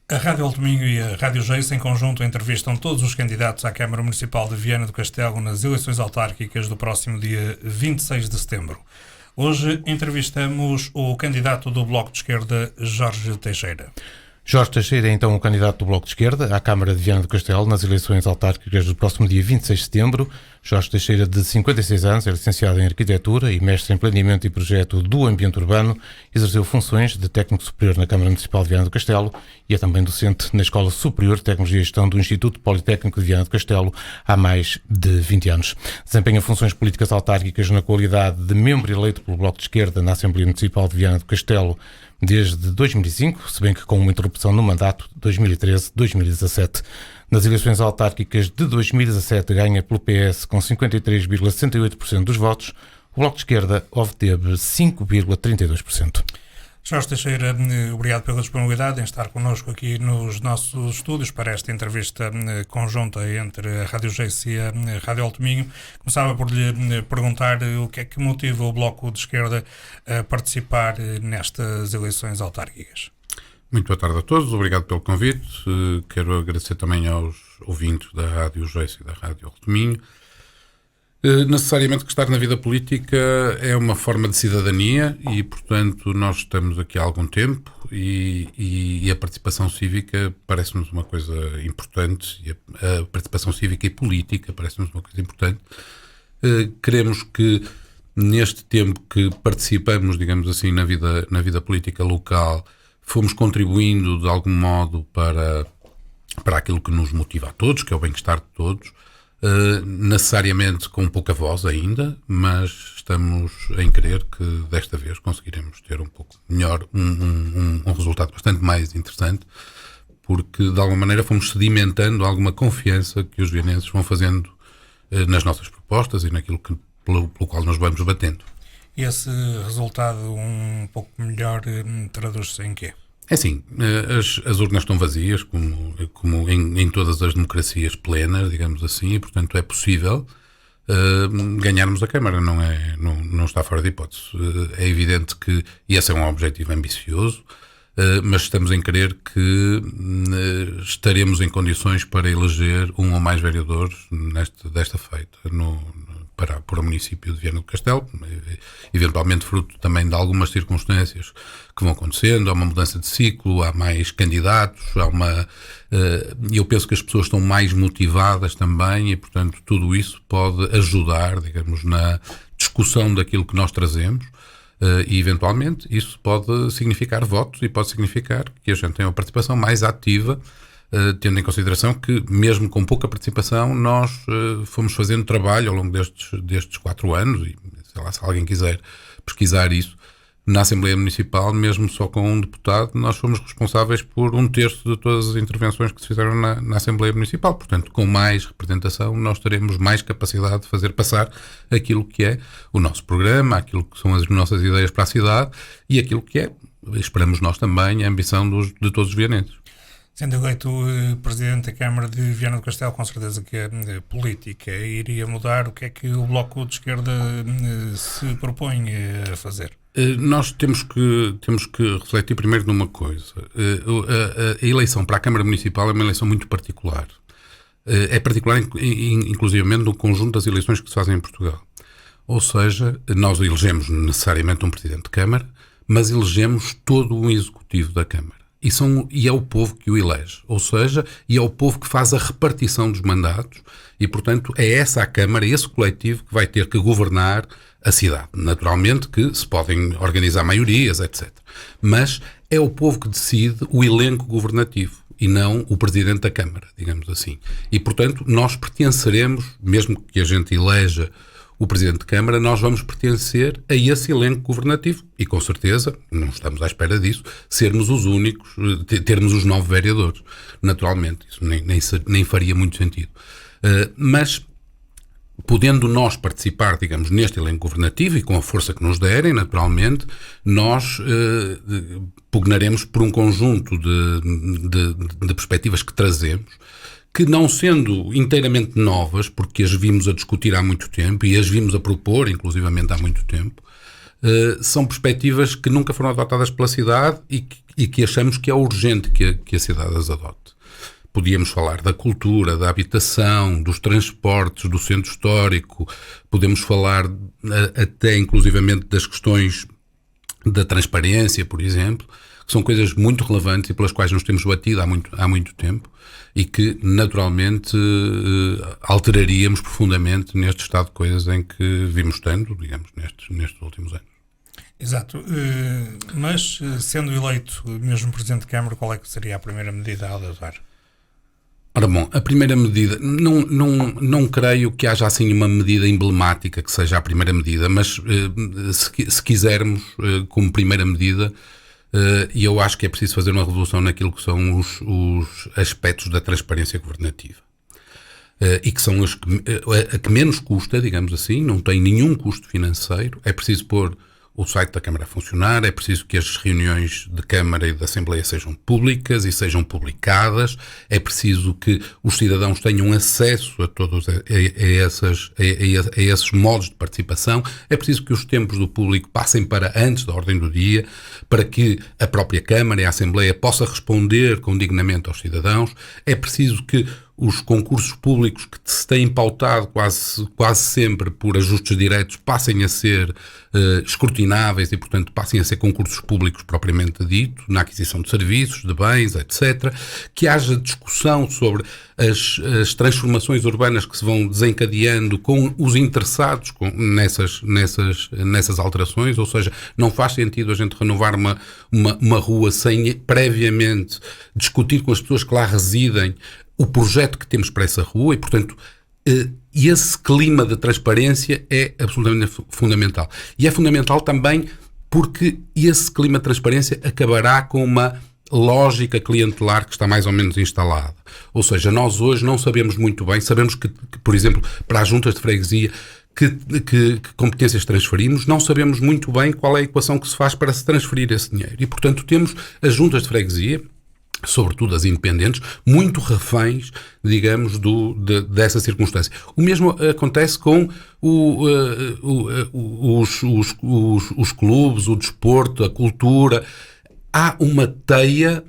A Rádio Altominho e a Rádio Geis, em conjunto, entrevistam todos os candidatos à Câmara Municipal de Viana do Castelo nas eleições autárquicas do próximo dia 26 de setembro. Hoje entrevistamos o candidato do Bloco de Esquerda, Jorge Teixeira. Jorge Teixeira é então o candidato do Bloco de Esquerda à Câmara de Viana do Castelo nas eleições autárquicas do próximo dia 26 de setembro. Jorge Teixeira, de 56 anos, é licenciado em Arquitetura e mestre em Planeamento e Projeto do Ambiente Urbano. Exerceu funções de técnico superior na Câmara Municipal de Viana do Castelo e é também docente na Escola Superior de Tecnologia e Gestão do Instituto Politécnico de Viana do Castelo há mais de 20 anos. Desempenha funções políticas autárquicas na qualidade de membro eleito pelo Bloco de Esquerda na Assembleia Municipal de Viana do Castelo desde 2005, se bem que com uma interrupção no mandato 2013-2017. Nas eleições autárquicas de 2017 ganha pelo PS com 53,68% dos votos. O Bloco de Esquerda obteve 5,32%. Jorge Teixeira, obrigado pela disponibilidade em estar connosco aqui nos nossos estúdios para esta entrevista conjunta entre a Rádio Geis e a Rádio Altominho. Começava por lhe perguntar o que é que motiva o Bloco de Esquerda a participar nestas eleições autárquicas. Muito boa tarde a todos, obrigado pelo convite. Quero agradecer também aos ouvintes da Rádio Geis e da Rádio Altominho. Necessariamente que estar na vida política é uma forma de cidadania e, portanto, nós estamos aqui há algum tempo e a participação cívica parece-nos uma coisa importante, e a participação cívica e política parece-nos uma coisa importante. Queremos que neste tempo que participamos, digamos assim, na vida política local, fomos contribuindo de algum modo para aquilo que nos motiva a todos, que é o bem-estar de todos. Necessariamente com pouca voz ainda, mas estamos em crer que desta vez conseguiremos ter um pouco melhor, um resultado bastante mais interessante, porque de alguma maneira fomos sedimentando alguma confiança que os vienenses vão fazendo nas nossas propostas e naquilo pelo qual nos vamos batendo. E esse resultado um pouco melhor traduz-se em quê? É assim, as urnas estão vazias, como em todas as democracias plenas, digamos assim, e portanto é possível ganharmos a Câmara, não está fora de hipótese. É evidente que esse é um objetivo ambicioso, mas estamos em crer que estaremos em condições para eleger um ou mais vereadores desta feita para o município de Viana do Castelo, eventualmente fruto também de algumas circunstâncias que vão acontecendo, há uma mudança de ciclo, há mais candidatos, eu penso que as pessoas estão mais motivadas também e, portanto, tudo isso pode ajudar, digamos, na discussão daquilo que nós trazemos e, eventualmente, isso pode significar votos e pode significar que a gente tenha uma participação mais ativa, tendo em consideração que, mesmo com pouca participação, nós fomos fazendo trabalho ao longo destes 4 anos, e sei lá, se alguém quiser pesquisar isso, na Assembleia Municipal, mesmo só com um deputado, nós fomos responsáveis por 1/3 de todas as intervenções que se fizeram na Assembleia Municipal. Portanto, com mais representação, nós teremos mais capacidade de fazer passar aquilo que é o nosso programa, aquilo que são as nossas ideias para a cidade e aquilo que é, esperamos nós também, a ambição de todos os vienenses. Sendo eleito Presidente da Câmara de Viana do Castelo, com certeza que a política iria mudar. O que é que o Bloco de Esquerda se propõe a fazer? Nós temos que refletir primeiro numa coisa. A eleição para a Câmara Municipal é uma eleição muito particular. É particular, inclusivamente, no conjunto das eleições que se fazem em Portugal. Ou seja, nós elegemos necessariamente um Presidente de Câmara, mas elegemos todo um Executivo da Câmara. E é o povo que o elege, ou seja, e é o povo que faz a repartição dos mandatos e, portanto, é essa a Câmara, esse coletivo que vai ter que governar a cidade. Naturalmente que se podem organizar maiorias, etc. Mas é o povo que decide o elenco governativo e não o Presidente da Câmara, digamos assim. E, portanto, nós pertenceremos, mesmo que a gente eleja o Presidente de Câmara, nós vamos pertencer a esse elenco governativo e, com certeza, não estamos à espera disso, sermos os únicos, termos os 9 vereadores. Naturalmente, isso nem faria muito sentido. Mas, podendo nós participar, digamos, neste elenco governativo e com a força que nos derem, naturalmente, nós pugnaremos por um conjunto de perspectivas que trazemos, que não sendo inteiramente novas, porque as vimos a discutir há muito tempo e as vimos a propor, inclusivamente há muito tempo, são perspectivas que nunca foram adotadas pela cidade e que achamos que é urgente que a cidade as adote. Podíamos falar da cultura, da habitação, dos transportes, do centro histórico, podemos falar até inclusivamente das questões da transparência, por exemplo, que são coisas muito relevantes e pelas quais nos temos batido há muito tempo e que naturalmente alteraríamos profundamente neste estado de coisas em que vimos estando, digamos, nestes últimos anos. Exato, mas sendo eleito mesmo Presidente de Câmara, qual é que seria a primeira medida a adotar? Ora bom, a primeira medida, não creio que haja assim uma medida emblemática que seja a primeira medida, mas se quisermos como primeira medida, e eu acho que é preciso fazer uma revolução naquilo que são os aspectos da transparência governativa. E que são a que menos custa, digamos assim, não tem nenhum custo financeiro, é preciso pôr o site da Câmara a funcionar, é preciso que as reuniões de Câmara e de Assembleia sejam públicas e sejam publicadas, é preciso que os cidadãos tenham acesso a todos esses modos de participação, é preciso que os tempos do público passem para antes da ordem do dia, para que a própria Câmara e a Assembleia possa responder com dignamente aos cidadãos, é preciso que os concursos públicos que se têm pautado quase sempre por ajustes diretos passem a ser escrutináveis e, portanto, passem a ser concursos públicos propriamente dito, na aquisição de serviços, de bens, etc. Que haja discussão sobre as transformações urbanas que se vão desencadeando com os interessados nessas alterações, ou seja, não faz sentido a gente renovar uma rua sem previamente discutir com as pessoas que lá residem o projeto que temos para essa rua e, portanto, esse clima de transparência é absolutamente fundamental. E é fundamental também porque esse clima de transparência acabará com uma lógica clientelar que está mais ou menos instalada. Ou seja, nós hoje não sabemos muito bem, sabemos que por exemplo, para as juntas de freguesia, que competências transferimos, não sabemos muito bem qual é a equação que se faz para se transferir esse dinheiro. E, portanto, temos as juntas de freguesia, sobretudo as independentes, muito reféns, digamos, dessa circunstância. O mesmo acontece com os clubes, o desporto, a cultura. Há uma teia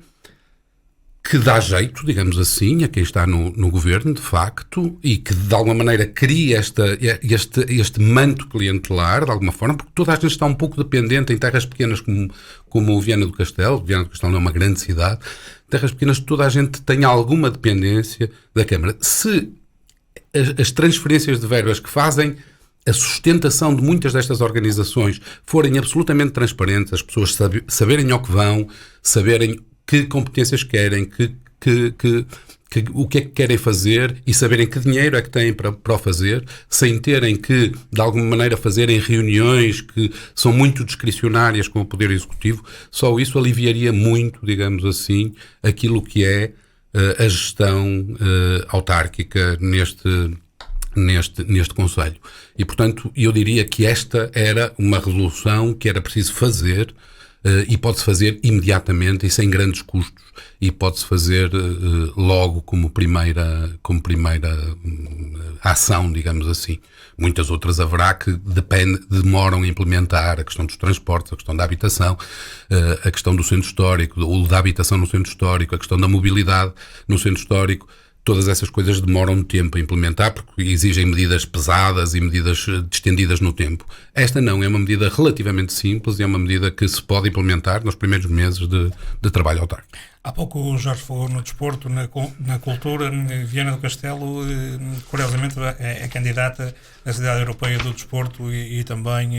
que dá jeito, digamos assim, a quem está no governo, de facto, e que de alguma maneira cria este manto clientelar, de alguma forma, porque toda a gente está um pouco dependente em terras pequenas como Viana do Castelo. Viana do Castelo não é uma grande cidade. Terras pequenas, toda a gente tem alguma dependência da Câmara. Se as transferências de verbas que fazem a sustentação de muitas destas organizações forem absolutamente transparentes, as pessoas saberem ao que vão, saberem que competências querem, o que é que querem fazer e saberem que dinheiro é que têm para o fazer, sem terem que, de alguma maneira, fazerem reuniões que são muito discricionárias com o Poder Executivo, só isso aliviaria muito, digamos assim, aquilo que é a gestão autárquica neste Conselho. E, portanto, eu diria que esta era uma resolução que era preciso fazer e pode-se fazer imediatamente e sem grandes custos e pode-se fazer logo como primeira ação, digamos assim. Muitas outras haverá que demoram a implementar: a questão dos transportes, a questão da habitação, a questão do centro histórico, ou da habitação no centro histórico, a questão da mobilidade no centro histórico. Todas essas coisas demoram tempo a implementar porque exigem medidas pesadas e medidas estendidas no tempo. Esta não, é uma medida relativamente simples e é uma medida que se pode implementar nos primeiros meses de trabalho autárquico. Há pouco o Jorge falou no desporto, na cultura. Viana do Castelo, curiosamente, é candidata à Cidade Europeia do Desporto e também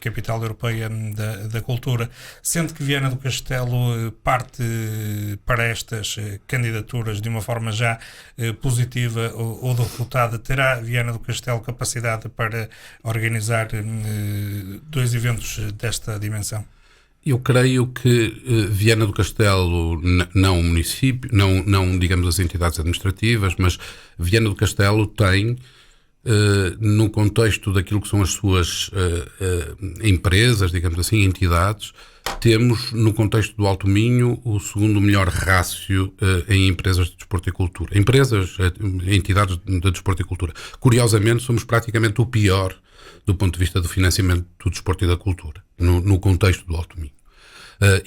Capital Europeia da Cultura. Sendo que Viana do Castelo parte para estas candidaturas de uma forma já positiva ou derrotada, terá Viana do Castelo capacidade para organizar dois eventos desta dimensão? Eu creio que Viana do Castelo, não o município, não digamos as entidades administrativas, mas Viana do Castelo tem, no contexto daquilo que são as suas empresas, digamos assim, entidades, temos no contexto do Alto Minho o segundo melhor rácio em empresas de desporto e cultura. Entidades de desporto e cultura. Curiosamente, somos praticamente o pior do ponto de vista do financiamento do desporto e da cultura, no contexto do Alto Minho.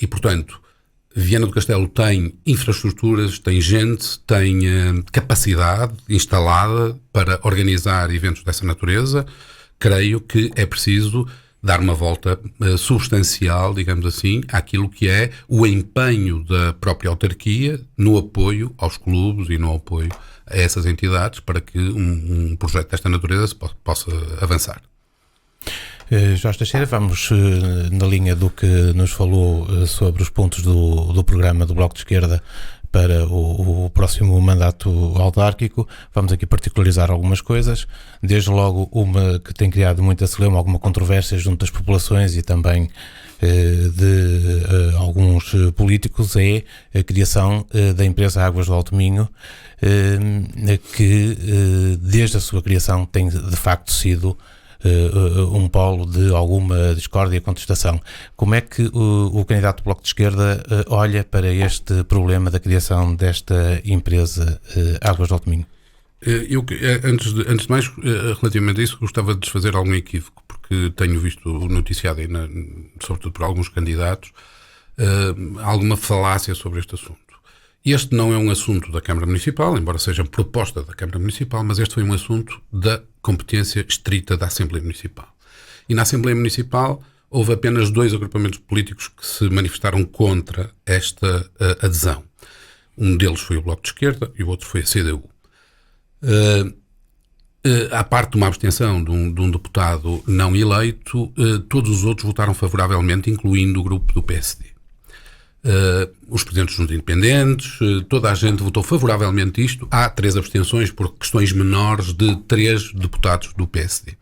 E, portanto, Viana do Castelo tem infraestruturas, tem gente, tem capacidade instalada para organizar eventos dessa natureza. Creio que é preciso dar uma volta substancial, digamos assim, àquilo que é o empenho da própria autarquia no apoio aos clubes e no apoio a essas entidades para que um projeto desta natureza possa avançar. Jorge Teixeira, vamos na linha do que nos falou sobre os pontos do programa do Bloco de Esquerda para o próximo mandato autárquico. Vamos aqui particularizar algumas coisas, desde logo uma que tem criado muita celeuma, alguma controvérsia junto das populações e também de alguns políticos, é a criação da empresa Águas do Alto Minho, que desde a sua criação tem de facto sido um polo de alguma discórdia e contestação. Como é que o candidato do Bloco de Esquerda olha para este problema da criação desta empresa Águas do Alto Minho? Eu, antes de mais, relativamente a isso, gostava de desfazer algum equívoco, porque tenho visto noticiado, sobretudo por alguns candidatos, alguma falácia sobre este assunto. Este não é um assunto da Câmara Municipal, embora seja proposta da Câmara Municipal, mas este foi um assunto da competência estrita da Assembleia Municipal. E na Assembleia Municipal houve apenas 2 agrupamentos políticos que se manifestaram contra esta adesão. Um deles foi o Bloco de Esquerda e o outro foi a CDU. À parte de uma abstenção de um deputado não eleito, todos os outros votaram favoravelmente, incluindo o grupo do PSD. Os presidentes dos independentes, toda a gente votou favoravelmente isto. Há 3 abstenções por questões menores de 3 deputados do PSD.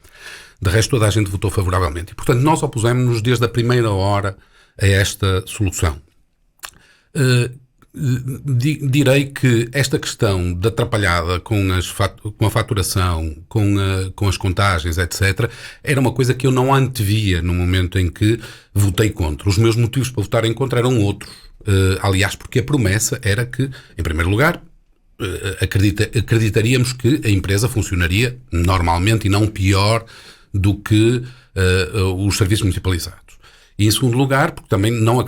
De resto, toda a gente votou favoravelmente. E, portanto, nós opusemos-nos desde a primeira hora a esta solução. Direi que esta questão da atrapalhada com a faturação, com as contagens, etc., era uma coisa que eu não antevia no momento em que votei contra. Os meus motivos para votar em contra eram outros. Aliás, porque a promessa era que, em primeiro lugar, acreditaríamos que a empresa funcionaria normalmente e não pior do que os serviços municipalizados. E, em segundo lugar, porque também não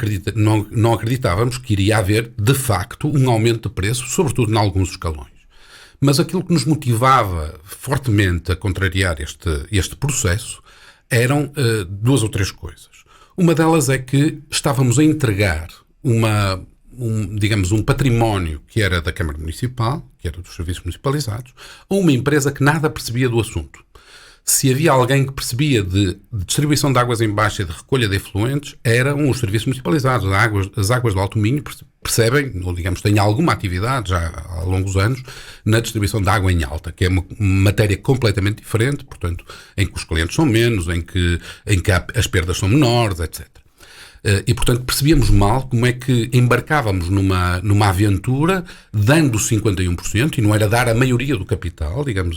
acreditávamos que iria haver, de facto, um aumento de preço, sobretudo em alguns escalões. Mas aquilo que nos motivava fortemente a contrariar este processo eram 2 ou 3 coisas. Uma delas é que estávamos a entregar um património que era da Câmara Municipal, que era dos serviços municipalizados, a uma empresa que nada percebia do assunto. Se havia alguém que percebia de distribuição de águas em baixa e de recolha de efluentes, eram os serviços municipalizados. As águas do Alto Minho percebem, ou digamos, têm alguma atividade já há longos anos na distribuição de água em alta, que é uma matéria completamente diferente, portanto, em que os clientes são menos, em que as perdas são menores, etc. E, portanto, percebíamos mal como é que embarcávamos numa aventura dando 51%, e não era dar a maioria do capital, digamos,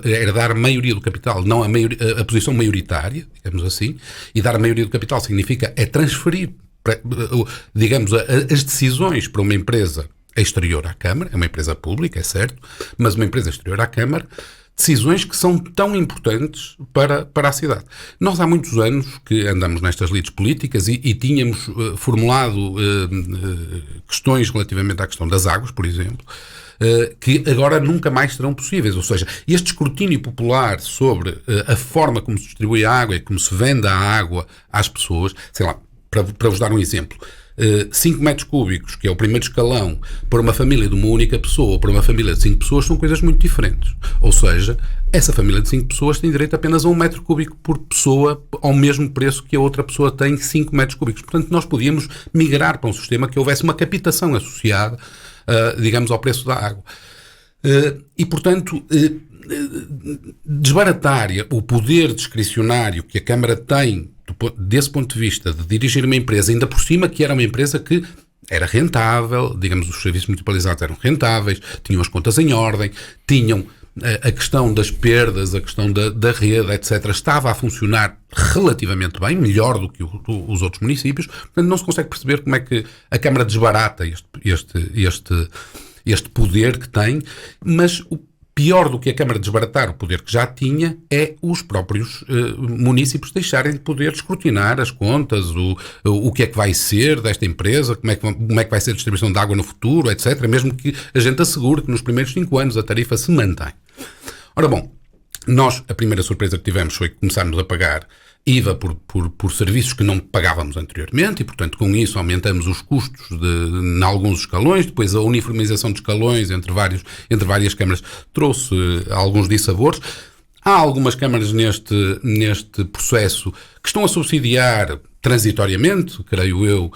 era dar a maioria do capital, não a posição maioritária, digamos assim, e dar a maioria do capital significa transferir, digamos, as decisões para uma empresa exterior à Câmara, é uma empresa pública, é certo, mas uma empresa exterior à Câmara, decisões que são tão importantes para a cidade. Nós há muitos anos que andamos nestas lides políticas e tínhamos formulado questões relativamente à questão das águas, por exemplo, que agora nunca mais serão possíveis. Ou seja, este escrutínio popular sobre a forma como se distribui a água e como se vende a água às pessoas, sei lá, para vos dar um exemplo, 5 metros cúbicos, que é o primeiro escalão, para uma família de uma única pessoa ou para uma família de 5 pessoas, são coisas muito diferentes. Ou seja, essa família de 5 pessoas tem direito apenas a 1 metro cúbico por pessoa, ao mesmo preço que a outra pessoa tem 5 metros cúbicos. Portanto, nós podíamos migrar para um sistema que houvesse uma captação associada, digamos, ao preço da água. E, portanto, desbaratar o poder discricionário que a Câmara tem desse ponto de vista de dirigir uma empresa, ainda por cima que era uma empresa que era rentável, digamos, os serviços municipalizados eram rentáveis, tinham as contas em ordem, tinham a questão das perdas, a questão da rede, etc., estava a funcionar relativamente bem, melhor do que os outros municípios. Portanto, não se consegue perceber como é que a Câmara desbarata este poder que tem, mas o pior do que a Câmara desbaratar o poder que já tinha é os próprios municípios deixarem de poder escrutinar as contas, o que é que vai ser desta empresa, como é que vai ser a distribuição de água no futuro, etc. Mesmo que a gente assegure que nos primeiros 5 anos a tarifa se mantém. Ora bom, nós, a primeira surpresa que tivemos foi que começámos a pagar IVA por serviços que não pagávamos anteriormente e, portanto, com isso aumentamos os custos em alguns escalões. Depois a uniformização de escalões entre várias câmaras trouxe alguns dissabores. Há algumas câmaras neste processo que estão a subsidiar transitoriamente, creio eu,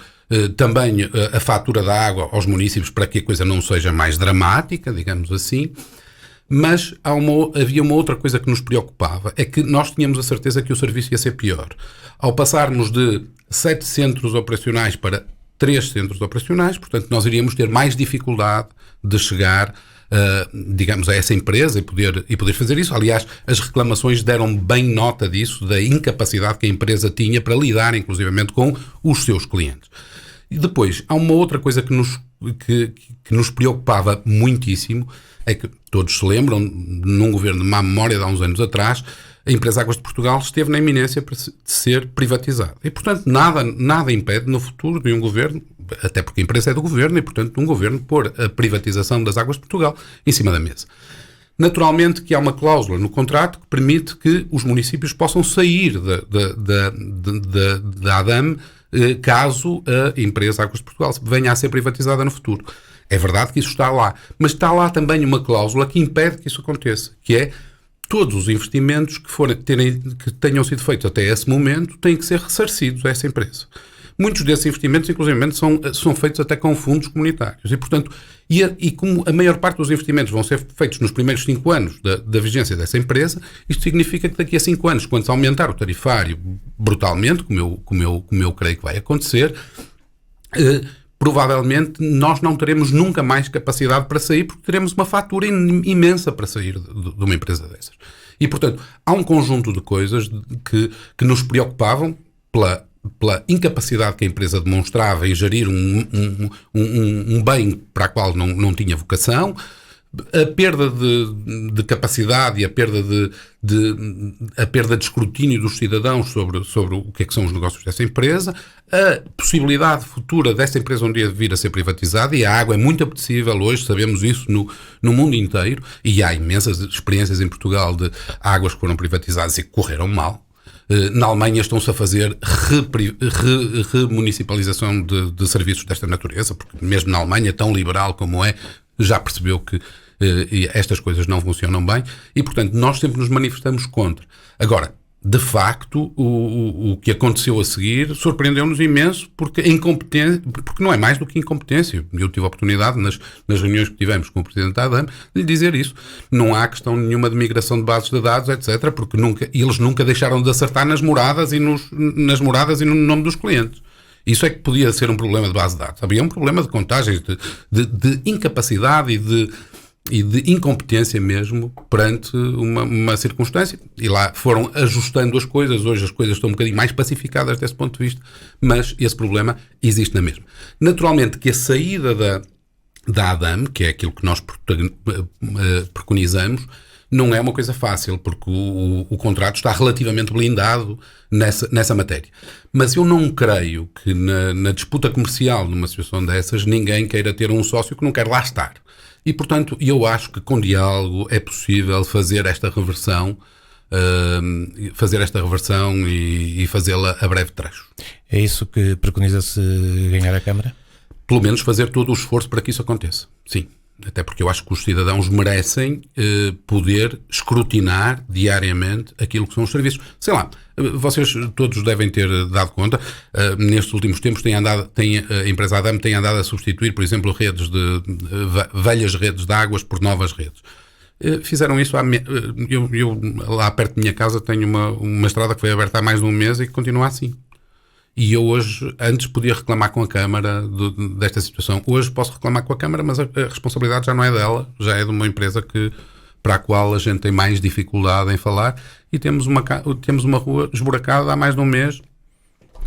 também a fatura da água aos municípios para que a coisa não seja mais dramática, digamos assim. Mas havia uma outra coisa que nos preocupava, é que nós tínhamos a certeza que o serviço ia ser pior. Ao passarmos de 7 centros operacionais para 3 centros operacionais, portanto, nós iríamos ter mais dificuldade de chegar, digamos, a essa empresa e poder fazer isso. Aliás, as reclamações deram bem nota disso, da incapacidade que a empresa tinha para lidar, inclusivamente, com os seus clientes. E depois, há uma outra coisa que nos preocupava muitíssimo, é que todos se lembram, num governo de má memória de há uns anos atrás, a empresa Águas de Portugal esteve na iminência de ser privatizada. E, portanto, nada impede no futuro de um governo, até porque a empresa é do governo, e, portanto, de um governo pôr a privatização das Águas de Portugal em cima da mesa. Naturalmente que há uma cláusula no contrato que permite que os municípios possam sair da ADAM caso a empresa Águas de Portugal venha a ser privatizada no futuro. É verdade que isso está lá, mas está lá também uma cláusula que impede que isso aconteça, que é todos os investimentos que tenham sido feitos até esse momento têm que ser ressarcidos a essa empresa. Muitos desses investimentos, inclusive, são feitos até com fundos comunitários. E, portanto, como a maior parte dos investimentos vão ser feitos nos primeiros 5 anos da vigência dessa empresa, isto significa que daqui a 5 anos, quando se aumentar o tarifário brutalmente, como eu creio que vai acontecer, provavelmente nós não teremos nunca mais capacidade para sair, porque teremos uma fatura imensa para sair de uma empresa dessas. E, portanto, há um conjunto de coisas que nos preocupavam pela incapacidade que a empresa demonstrava em gerir um bem para o qual não tinha vocação, a perda de capacidade e a perda de escrutínio dos cidadãos sobre o que é que são os negócios dessa empresa, a possibilidade futura dessa empresa um dia vir a ser privatizada, e a água é muito apetecível hoje, sabemos isso no mundo inteiro, e há imensas experiências em Portugal de águas que foram privatizadas e que correram mal. Na Alemanha estão-se a fazer remunicipalização de serviços desta natureza, porque mesmo na Alemanha, tão liberal como é, já percebeu que estas coisas não funcionam bem e, portanto, nós sempre nos manifestamos contra. Agora, de facto, o que aconteceu a seguir surpreendeu-nos imenso porque não é mais do que incompetência. Eu tive a oportunidade, nas reuniões que tivemos com o Presidente da ADAM, de lhe dizer isso. Não há questão nenhuma de migração de bases de dados, etc., porque eles nunca deixaram de acertar nas moradas e no nome dos clientes. Isso é que podia ser um problema de base de dados. Havia um problema de contagens, de incapacidade e de incompetência mesmo perante uma circunstância. E lá foram ajustando as coisas. Hoje as coisas estão um bocadinho mais pacificadas desse ponto de vista, mas esse problema existe na mesma. Naturalmente que a saída da ADAM, que é aquilo que nós preconizamos, não é uma coisa fácil, porque o contrato está relativamente blindado nessa matéria. Mas eu não creio que na disputa comercial, numa situação dessas, ninguém queira ter um sócio que não quer lá estar. E, portanto, eu acho que com diálogo é possível fazer esta reversão e fazê-la a breve trecho. É isso que preconiza-se ganhar a Câmara? Pelo menos fazer todo o esforço para que isso aconteça, sim. Até porque eu acho que os cidadãos merecem poder escrutinar diariamente aquilo que são os serviços. Sei lá, vocês todos devem ter dado conta, nestes últimos tempos a empresa ADAM tem andado a substituir, por exemplo, velhas redes de águas por novas redes. Fizeram isso, eu lá perto da minha casa tenho uma estrada que foi aberta há mais de um mês e que continua assim. E eu hoje, antes podia reclamar com a Câmara desta situação. Hoje posso reclamar com a Câmara, mas a responsabilidade já não é dela, já é de uma empresa para a qual a gente tem mais dificuldade em falar, e temos uma rua esburacada há mais de um mês,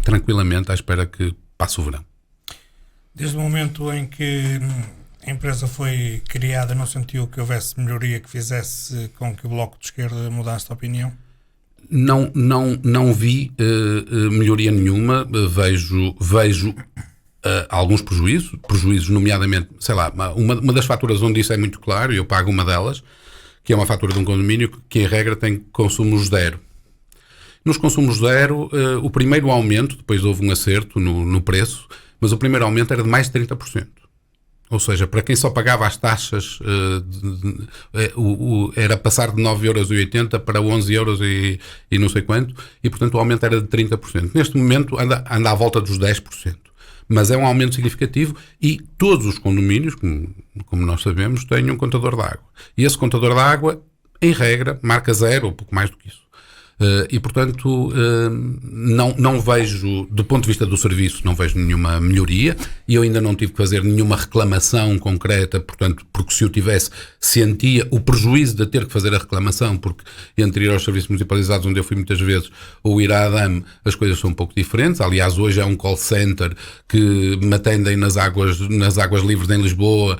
tranquilamente, à espera que passe o verão. Desde o momento em que A empresa foi criada, não sentiu que houvesse melhoria que fizesse com que o Bloco de Esquerda mudasse de opinião? Não vi melhoria nenhuma. Vejo alguns prejuízos, nomeadamente, sei lá, uma das faturas onde isso é muito claro, eu pago uma delas, que é uma fatura de um condomínio que, em regra, tem consumos zero. Nos consumos zero, o primeiro aumento, depois houve um acerto no preço, mas o primeiro aumento era de mais de 30%. Ou seja, para quem só pagava as taxas, era passar de 9,80€ para 11€ e não sei quanto, e portanto o aumento era de 30%. Neste momento anda à volta dos 10%. Mas é um aumento significativo e todos os condomínios, como nós sabemos, têm um contador de água. E esse contador de água, em regra, marca zero ou pouco mais do que isso. E, portanto, não vejo, do ponto de vista do serviço, não vejo nenhuma melhoria, e eu ainda não tive que fazer nenhuma reclamação concreta, portanto, porque se eu tivesse, sentia o prejuízo de ter que fazer a reclamação, porque entre ir aos serviços municipalizados, onde eu fui muitas vezes, ou ir à ADAM, as coisas são um pouco diferentes. Aliás, hoje há um call center que me atendem nas águas livres em Lisboa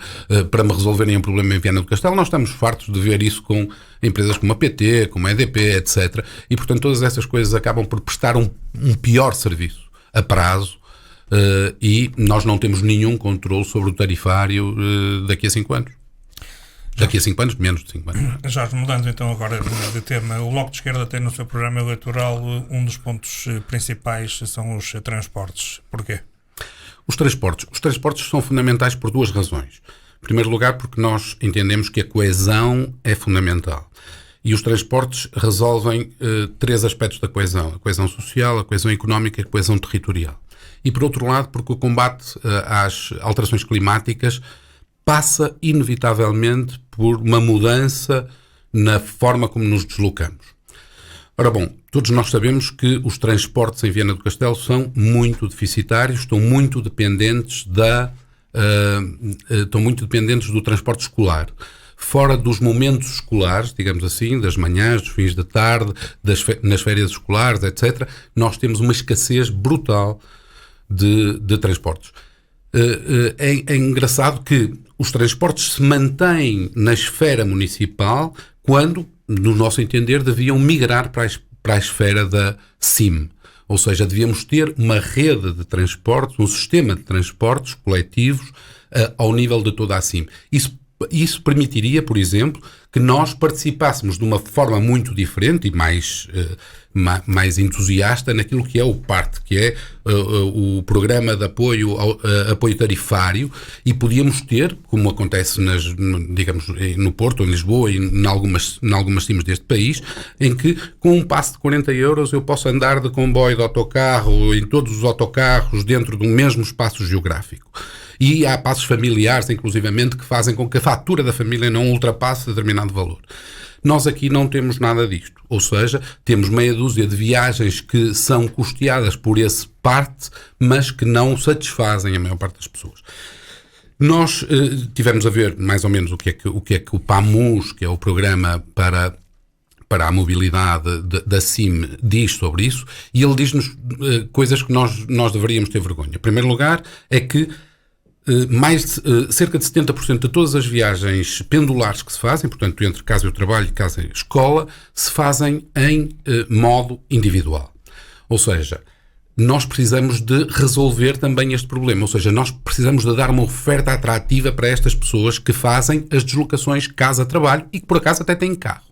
para me resolverem um problema em Viana do Castelo. Nós estamos fartos de ver isso com empresas como a PT, como a EDP, etc. E, portanto, todas essas coisas acabam por prestar um pior serviço a prazo e nós não temos nenhum controle sobre o tarifário daqui a 5 anos. Daqui a 5 anos, menos de 5 anos. Jorge, mudando então agora de tema, o Bloco de Esquerda tem no seu programa eleitoral um dos pontos principais são os transportes. Porquê? Os transportes são fundamentais por duas razões. Em primeiro lugar, porque nós entendemos que a coesão é fundamental. E os transportes resolvem 3 aspectos da coesão. A coesão social, a coesão económica e a coesão territorial. E, por outro lado, porque o combate às alterações climáticas passa, inevitavelmente, por uma mudança na forma como nos deslocamos. Ora bom, todos nós sabemos que os transportes em Viana do Castelo são muito deficitários, estão muito dependentes do transporte escolar. Fora dos momentos escolares, digamos assim, das manhãs, dos fins de tarde, nas férias escolares, etc., nós temos uma escassez brutal de transportes. É engraçado que os transportes se mantêm na esfera municipal quando, no nosso entender, deviam migrar para a esfera da CIM. Ou seja, devíamos ter uma rede de transportes, um sistema de transportes coletivos ao nível de toda a CIM. Isso permitiria, por exemplo, que nós participássemos de uma forma muito diferente e mais entusiasta naquilo que é o PART, que é o Programa de Apoio Tarifário, e podíamos ter, como acontece no Porto, em Lisboa e em algumas cimas deste país, em que com um passe de 40€ eu posso andar de comboio, de autocarro, em todos os autocarros, dentro de um mesmo espaço geográfico. E há passos familiares, inclusivamente, que fazem com que a fatura da família não ultrapasse determinado valor. Nós aqui não temos nada disto. Ou seja, temos meia dúzia de viagens que são custeadas por esse parte, mas que não satisfazem a maior parte das pessoas. Nós tivemos a ver mais ou menos o que é que o PAMUS, que é o Programa para a Mobilidade da CIM, diz sobre isso, e ele diz-nos coisas que nós deveríamos ter vergonha. Em primeiro lugar, é que cerca de 70% de todas as viagens pendulares que se fazem, portanto, entre casa e o trabalho e casa e escola, se fazem em modo individual. Ou seja, nós precisamos de resolver também este problema. Ou seja, nós precisamos de dar uma oferta atrativa para estas pessoas que fazem as deslocações casa-trabalho e que, por acaso, até têm carro.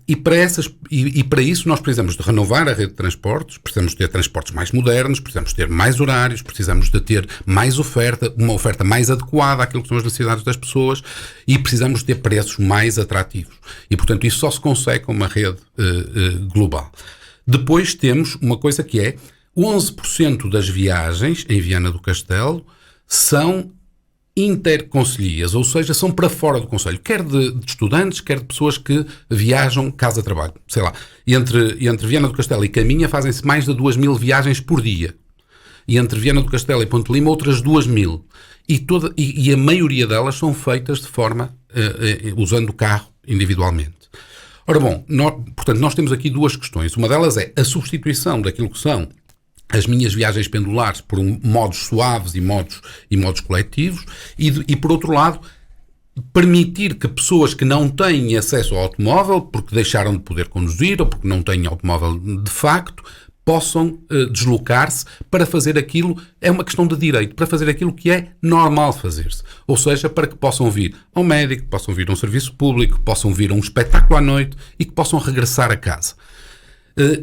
E para isso nós precisamos de renovar a rede de transportes, precisamos de ter transportes mais modernos, precisamos de ter mais horários, precisamos de ter mais oferta, uma oferta mais adequada àquilo que são as necessidades das pessoas, e precisamos de ter preços mais atrativos. E, portanto, isso só se consegue com uma rede global. Depois temos uma coisa que é 11% das viagens em Viana do Castelo são interconcelhias, ou seja, são para fora do concelho, quer de estudantes, quer de pessoas que viajam casa-trabalho. Sei lá, entre Viana do Castelo e Caminha fazem-se mais de 2.000 viagens por dia. E entre Viana do Castelo e Ponte Lima outras 2.000. E a maioria delas são feitas de forma, usando o carro individualmente. Ora bom, portanto, nós temos aqui duas questões. Uma delas é a substituição daquilo que são as minhas viagens pendulares por modos suaves e modos coletivos, e por outro lado, permitir que pessoas que não têm acesso ao automóvel, porque deixaram de poder conduzir ou porque não têm automóvel de facto, possam deslocar-se para fazer aquilo, é uma questão de direito, para fazer aquilo que é normal fazer-se. Ou seja, para que possam vir ao médico, possam vir a um serviço público, possam vir a um espetáculo à noite e que possam regressar a casa.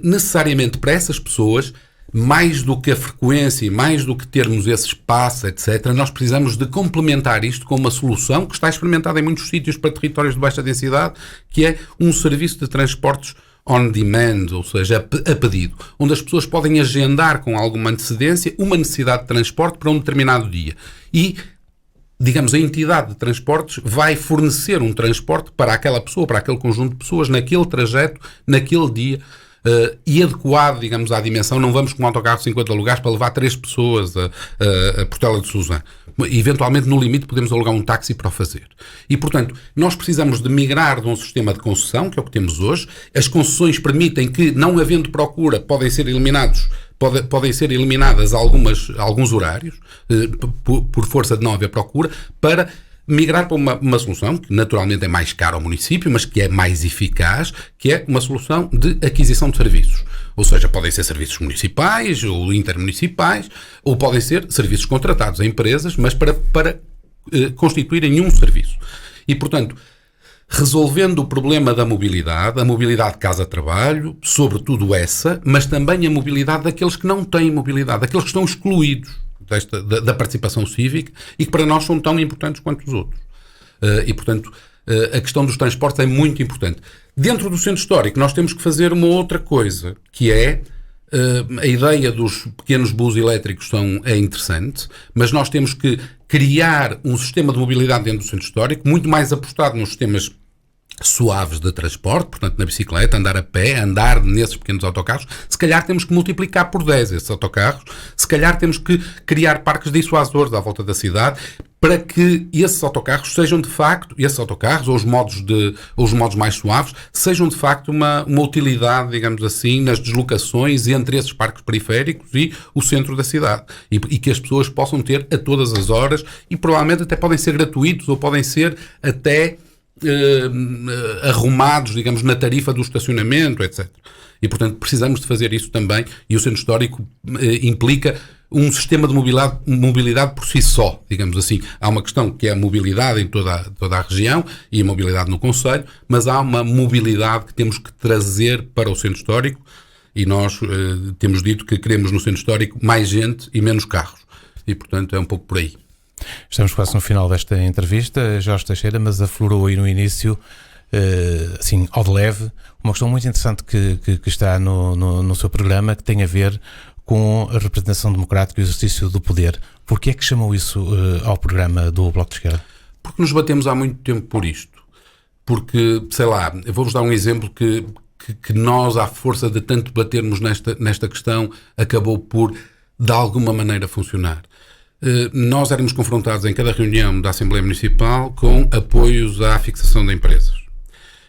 Necessariamente para essas pessoas, mais do que a frequência, mais do que termos esse espaço, etc., nós precisamos de complementar isto com uma solução que está experimentada em muitos sítios para territórios de baixa densidade, que é um serviço de transportes on demand, ou seja, a pedido, onde as pessoas podem agendar com alguma antecedência uma necessidade de transporte para um determinado dia. E, digamos, a entidade de transportes vai fornecer um transporte para aquela pessoa, para aquele conjunto de pessoas, naquele trajeto, naquele dia, e adequado, digamos, à dimensão. Não vamos com um autocarro de 50 lugares para levar 3 pessoas a Portela de Sousã. Eventualmente, no limite, podemos alugar um táxi para o fazer. E, portanto, nós precisamos de migrar de um sistema de concessão, que é o que temos hoje. As concessões permitem que, não havendo procura, podem ser eliminadas alguns horários, por força de não haver procura, para migrar para uma solução que naturalmente é mais cara ao município, mas que é mais eficaz, que é uma solução de aquisição de serviços. Ou seja, podem ser serviços municipais ou intermunicipais, ou podem ser serviços contratados a empresas, mas para constituírem um serviço. E, portanto, resolvendo o problema da mobilidade, a mobilidade casa-trabalho, sobretudo essa, mas também a mobilidade daqueles que não têm mobilidade, daqueles que estão excluídos da participação cívica e que para nós são tão importantes quanto os outros. E, portanto, a questão dos transportes é muito importante. Dentro do centro histórico nós temos que fazer uma outra coisa, que é a ideia dos pequenos buses elétricos é interessante, mas nós temos que criar um sistema de mobilidade dentro do centro histórico muito mais apostado nos sistemas suaves de transporte, portanto na bicicleta, andar a pé, andar nesses pequenos autocarros. Se calhar temos que multiplicar por 10 esses autocarros, se calhar temos que criar parques dissuasores à volta da cidade para que esses autocarros sejam de facto, ou os modos mais suaves, sejam de facto uma utilidade, digamos assim, nas deslocações entre esses parques periféricos e o centro da cidade. E que as pessoas possam ter a todas as horas, e provavelmente até podem ser gratuitos ou podem ser até arrumados, digamos, na tarifa do estacionamento, etc. E, portanto, precisamos de fazer isso também, e o centro histórico implica um sistema de mobilidade por si só, digamos assim. Há uma questão que é a mobilidade em toda a região e a mobilidade no concelho, mas há uma mobilidade que temos que trazer para o centro histórico, e nós temos dito que queremos no centro histórico mais gente e menos carros. E, portanto, é um pouco por aí. Estamos quase no final desta entrevista, Jorge Teixeira, mas aflorou aí no início, assim, ao de leve, uma questão muito interessante que está no seu programa, que tem a ver com a representação democrática e o exercício do poder. Porquê é que chamou isso ao programa do Bloco de Esquerda? Porque nos batemos há muito tempo por isto. Porque, sei lá, eu vou-vos dar um exemplo que nós, à força de tanto batermos nesta questão, acabou por, de alguma maneira, funcionar. Nós éramos confrontados em cada reunião da Assembleia Municipal com apoios à fixação de empresas.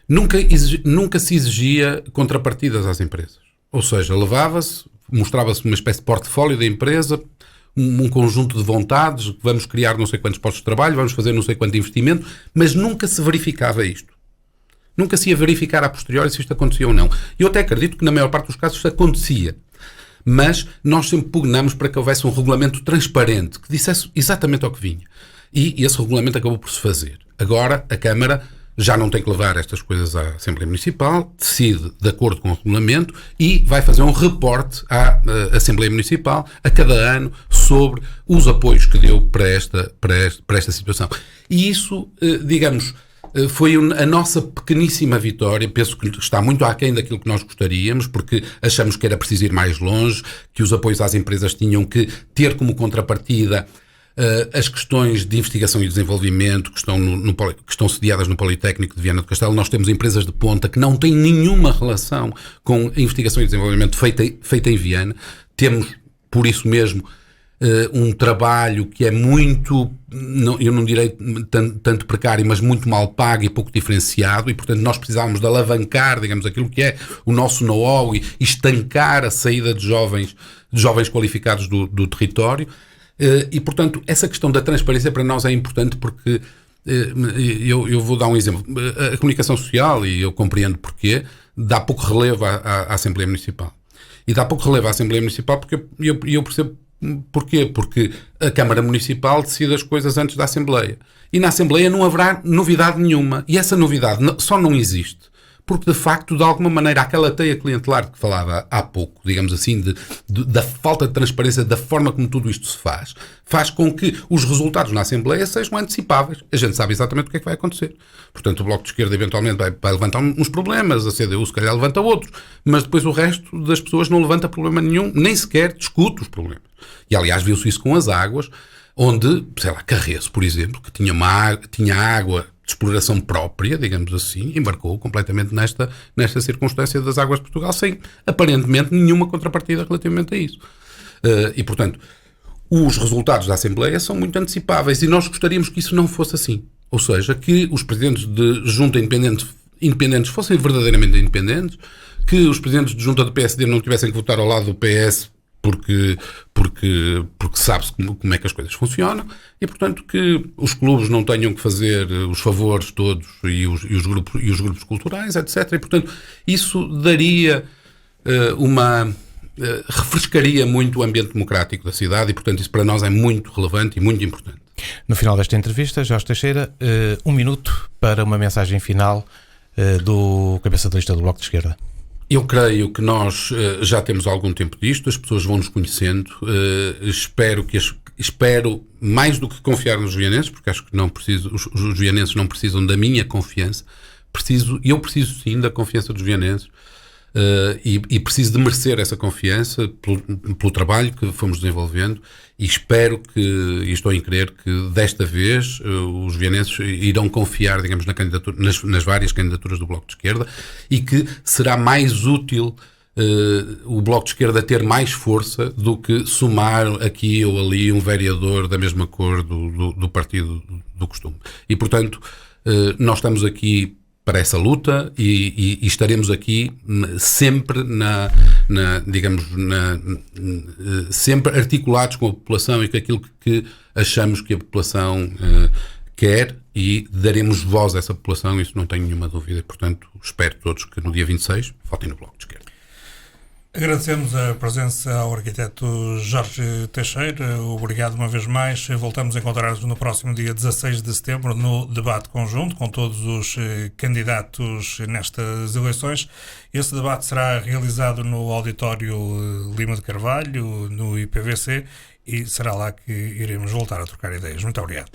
Nunca se exigia contrapartidas às empresas. Ou seja, mostrava-se uma espécie de portfólio da empresa, um conjunto de vontades, vamos criar não sei quantos postos de trabalho, vamos fazer não sei quanto investimento, mas nunca se verificava isto. Nunca se ia verificar a posteriori se isto acontecia ou não. Eu até acredito que na maior parte dos casos isto acontecia. Mas nós sempre pugnamos para que houvesse um regulamento transparente, que dissesse exatamente ao que vinha. E esse regulamento acabou por se fazer. Agora, a Câmara já não tem que levar estas coisas à Assembleia Municipal, decide de acordo com o regulamento e vai fazer um reporte à Assembleia Municipal a cada ano sobre os apoios que deu para esta situação. E isso, digamos, foi a nossa pequeníssima vitória. Penso que está muito aquém daquilo que nós gostaríamos, porque achamos que era preciso ir mais longe, que os apoios às empresas tinham que ter como contrapartida as questões de investigação e desenvolvimento que estão sediadas no Politécnico de Viana do Castelo. Nós temos empresas de ponta que não têm nenhuma relação com a investigação e desenvolvimento feita em Viana. Temos, por isso mesmo, um trabalho que é muito, eu não direi tanto precário, mas muito mal pago e pouco diferenciado, e portanto nós precisávamos de alavancar, digamos, aquilo que é o nosso know-how e estancar a saída de jovens qualificados do território, e portanto essa questão da transparência para nós é importante porque eu vou dar um exemplo. A comunicação social, e eu compreendo porquê, dá pouco relevo à Assembleia Municipal. E dá pouco relevo à Assembleia Municipal porque eu percebo porquê. Porque a Câmara Municipal decide as coisas antes da Assembleia. E na Assembleia não haverá novidade nenhuma. E essa novidade só não existe porque, de facto, de alguma maneira, aquela teia clientelar de que falava há pouco, digamos assim, da falta de transparência, da forma como tudo isto se faz com que os resultados na Assembleia sejam antecipáveis. A gente sabe exatamente o que é que vai acontecer. Portanto, o Bloco de Esquerda eventualmente vai levantar uns problemas, a CDU se calhar levanta outros, mas depois o resto das pessoas não levanta problema nenhum, nem sequer discute os problemas. E, aliás, viu-se isso com as águas, onde, sei lá, Carreço, por exemplo, que tinha água de exploração própria, digamos assim, embarcou completamente nesta circunstância das águas de Portugal, sem aparentemente nenhuma contrapartida relativamente a isso. E, portanto, os resultados da Assembleia são muito antecipáveis e nós gostaríamos que isso não fosse assim. Ou seja, que os presidentes de junta independentes fossem verdadeiramente independentes, que os presidentes de junta do PSD não tivessem que votar ao lado do PS porque sabe-se como é que as coisas funcionam e, portanto, que os clubes não tenham que fazer os favores todos e os grupos culturais, etc. E, portanto, isso daria refrescaria muito o ambiente democrático da cidade e, portanto, isso para nós é muito relevante e muito importante. No final desta entrevista, Jorge Teixeira, 1 minuto para uma mensagem final do cabeça de lista do Bloco de Esquerda. Eu creio que nós já temos algum tempo disto, as pessoas vão nos conhecendo, espero mais do que confiar nos joanenses, porque acho que os joanenses não precisam da minha confiança, eu preciso sim da confiança dos joanenses e preciso de merecer essa confiança pelo trabalho que fomos desenvolvendo e espero e estou em crer que desta vez os joanenses irão confiar, digamos, nas várias candidaturas do Bloco de Esquerda e que será mais útil o Bloco de Esquerda ter mais força do que somar aqui ou ali um vereador da mesma cor do partido do costume. E, portanto, nós estamos aqui para essa luta e estaremos aqui sempre sempre articulados com a população e com aquilo que achamos que a população quer e daremos voz a essa população, isso não tenho nenhuma dúvida. E, portanto, espero todos que no dia 26 votem no Bloco de Esquerda. Agradecemos a presença ao arquiteto Jorge Teixeira. Obrigado uma vez mais. Voltamos a encontrar-nos no próximo dia 16 de setembro no debate conjunto com todos os candidatos nestas eleições. Esse debate será realizado no Auditório Lima de Carvalho, no IPVC, e será lá que iremos voltar a trocar ideias. Muito obrigado.